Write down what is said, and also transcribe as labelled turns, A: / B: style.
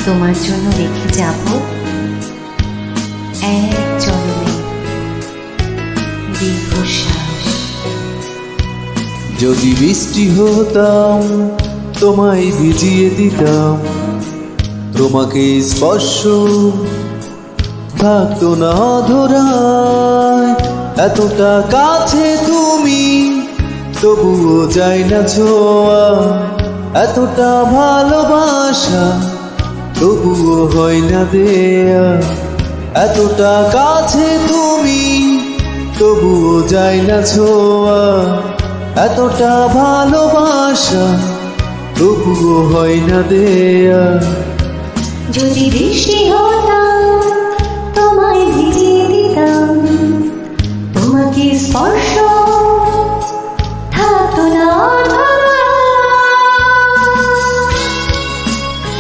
A: তোমার জন্য রেখে যাব এক জনমে দীর্ঘশ্বাস।
B: যদি বৃষ্টি হতাম তোমায় ভিজিয়ে দিতাম, তোমাকে স্পর্শ থাকতো না ধরায়। এতটা কাছে তুমি তবুও যায় না ছোঁয়া, এতটা ভালোবাসা তবুও হয় না দেয়া। এতটা কাছে তুমি তবুও যায় না ছোঁয়া, এতটা ভালোবাসা তবুও হয় না দেয়া।
A: যদি বৃষ্টি হতাম তোমায় ভিজিয়ে দিতাম, তোমাকে স্পর্শ থাকতো না